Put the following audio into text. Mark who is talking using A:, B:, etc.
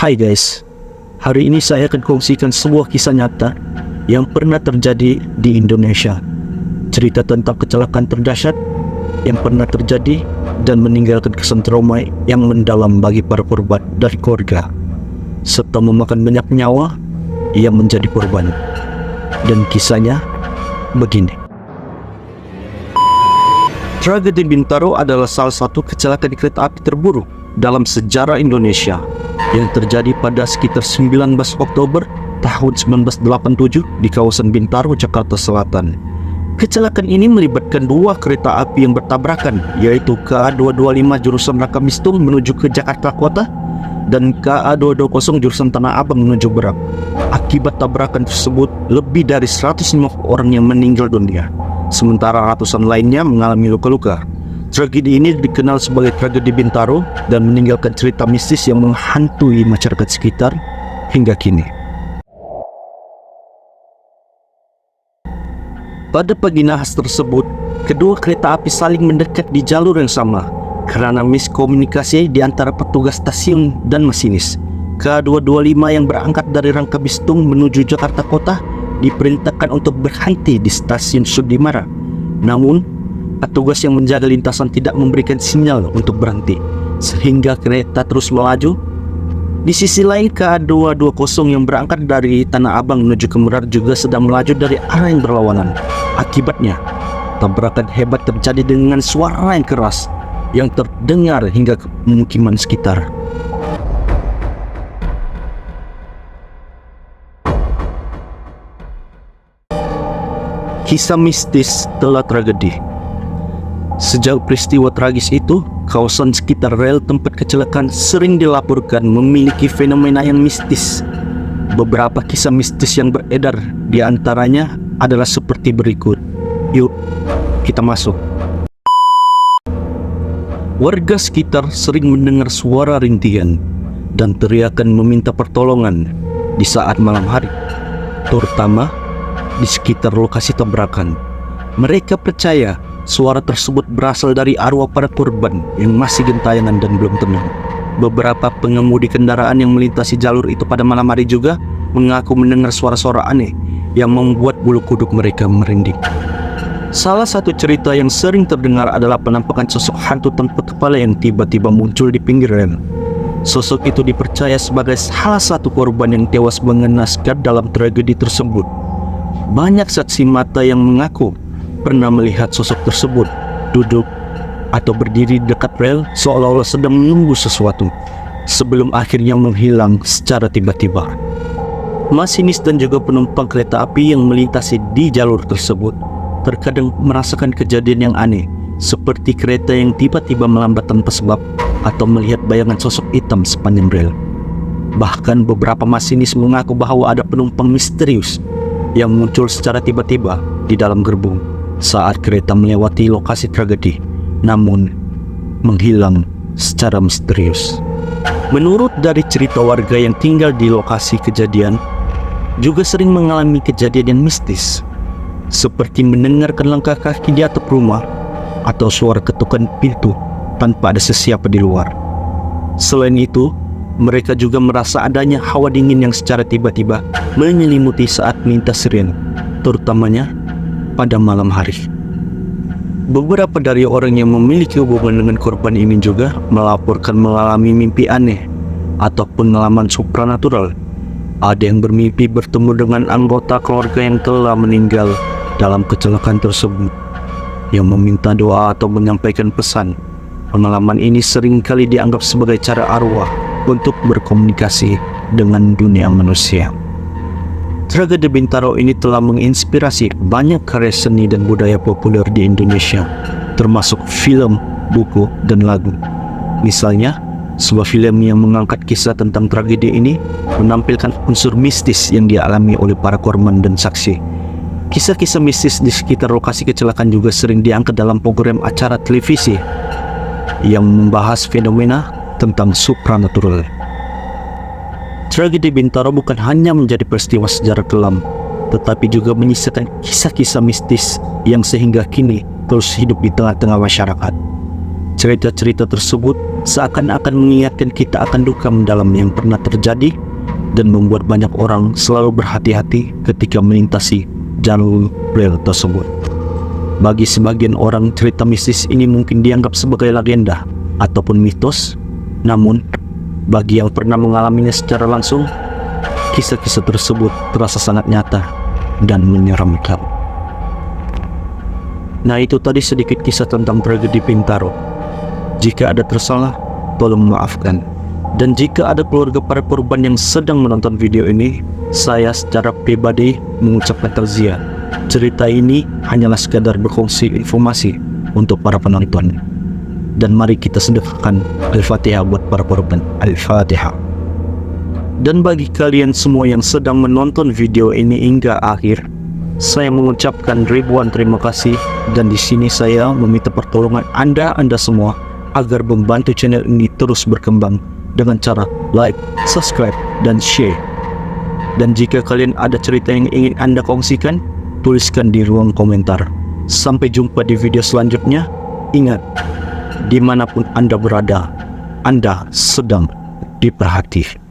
A: Hai guys, hari ini saya akan kongsikan sebuah kisah nyata yang pernah terjadi di Indonesia. Cerita tentang kecelakaan terdahsyat yang pernah terjadi dan meninggalkan kesan trauma yang mendalam bagi para korban dari keluarga, serta memakan banyak nyawa yang menjadi korban. Dan kisahnya begini. Tragedi Bintaro adalah salah satu kecelakaan kereta api terburuk dalam sejarah Indonesia yang terjadi pada sekitar 19 Oktober tahun 1987 di kawasan Bintaro, Jakarta Selatan. Kecelakaan ini melibatkan dua kereta api yang bertabrakan, yaitu KA225 jurusan Rakamistung menuju ke Jakarta Kota dan KA220 jurusan Tanah Abang menuju Merak. Akibat tabrakan tersebut, lebih dari 150 orang yang meninggal dunia, sementara ratusan lainnya mengalami luka-luka. Tragedi ini dikenal sebagai Tragedi Bintaro dan meninggalkan cerita mistis yang menghantui masyarakat sekitar hingga kini. Pada pagi nahas tersebut, kedua kereta api saling mendekat di jalur yang sama karena miskomunikasi di antara petugas stasiun dan masinis. K225 yang berangkat dari Rakamistung menuju Jakarta Kota diperintahkan untuk berhenti di stasiun Sudimara. Namun, petugas yang menjaga lintasan tidak memberikan sinyal untuk berhenti, sehingga kereta terus melaju. Di sisi lain, KA220 yang berangkat dari Tanah Abang menuju ke Merak juga sedang melaju dari arah yang berlawanan. Akibatnya, tabrakan hebat terjadi dengan suara yang keras yang terdengar hingga ke pemukiman sekitar. Kisah mistis setelah tragedi. Sejak peristiwa tragis itu, kawasan sekitar rel tempat kecelakaan sering dilaporkan memiliki fenomena yang mistis. Beberapa kisah mistis yang beredar di antaranya adalah seperti berikut. Yuk, kita masuk. Warga sekitar sering mendengar suara rintihan dan teriakan meminta pertolongan di saat malam hari, terutama di sekitar lokasi tabrakan. Mereka percaya suara tersebut berasal dari arwah para korban yang masih gentayangan dan belum tenang. Beberapa pengemudi kendaraan yang melintasi jalur itu pada malam hari juga mengaku mendengar suara-suara aneh yang membuat bulu kuduk mereka merinding. Salah satu cerita yang sering terdengar adalah penampakan sosok hantu tanpa kepala yang tiba-tiba muncul di pinggir rel. Sosok itu dipercaya sebagai salah satu korban yang tewas mengenaskan dalam tragedi tersebut. Banyak saksi mata yang mengaku pernah melihat sosok tersebut duduk atau berdiri dekat rel seolah-olah sedang menunggu sesuatu sebelum akhirnya menghilang secara tiba-tiba. Masinis dan juga penumpang kereta api yang melintasi di jalur tersebut terkadang merasakan kejadian yang aneh, seperti kereta yang tiba-tiba melambat tanpa sebab atau melihat bayangan sosok hitam sepanjang rel. Bahkan beberapa masinis mengaku bahwa ada penumpang misterius yang muncul secara tiba-tiba di dalam gerbong saat kereta melewati lokasi tragedi, namun menghilang secara misterius. Menurut dari cerita warga yang tinggal di lokasi kejadian, juga sering mengalami kejadian yang mistis, seperti mendengarkan langkah kaki di atap rumah atau suara ketukan pintu tanpa ada sesiapa di luar. Selain itu, mereka juga merasa adanya hawa dingin yang secara tiba-tiba menyelimuti saat melintas siren, terutamanya pada malam hari. Beberapa dari orang yang memiliki hubungan dengan korban ini juga melaporkan mengalami mimpi aneh atau pengalaman supranatural. Ada yang bermimpi bertemu dengan anggota keluarga yang telah meninggal dalam kecelakaan tersebut, yang meminta doa atau menyampaikan pesan. Pengalaman ini seringkali dianggap sebagai cara arwah untuk berkomunikasi dengan dunia manusia. Tragedi Bintaro ini telah menginspirasi banyak karya seni dan budaya populer di Indonesia, termasuk film, buku, dan lagu. Misalnya, sebuah film yang mengangkat kisah tentang tragedi ini menampilkan unsur mistis yang dialami oleh para korban dan saksi. Kisah-kisah mistis di sekitar lokasi kecelakaan juga sering diangkat dalam program acara televisi yang membahas fenomena tentang supranatural. Tragedi Bintaro bukan hanya menjadi peristiwa sejarah kelam, tetapi juga menyisakan kisah-kisah mistis yang sehingga kini terus hidup di tengah-tengah masyarakat. Cerita-cerita tersebut seakan-akan mengingatkan kita akan duka mendalam yang pernah terjadi dan membuat banyak orang selalu berhati-hati ketika melintasi jalur rel tersebut. Bagi sebagian orang, cerita mistis ini mungkin dianggap sebagai legenda ataupun mitos. Namun, bagi yang pernah mengalaminya secara langsung, kisah-kisah tersebut terasa sangat nyata dan menyeramkan. Nah, itu tadi sedikit kisah tentang tragedi Bintaro. Jika ada tersalah, tolong maafkan. Dan jika ada keluarga para korban yang sedang menonton video ini, saya secara pribadi mengucapkan takziah. Cerita ini hanyalah sekadar berkongsi informasi untuk para penonton. Dan mari kita sedekahkan Al-Fatihah buat para korban. Al-Fatihah. Dan bagi kalian semua yang sedang menonton video ini hingga akhir, saya mengucapkan ribuan terima kasih. Dan di sini saya meminta pertolongan Anda semua agar membantu channel ini terus berkembang dengan cara like, subscribe, dan share. Dan jika kalian ada cerita yang ingin Anda kongsikan, tuliskan di ruang komentar. Sampai jumpa di video selanjutnya. Ingat, dimanapun Anda berada, Anda sedang diperhati.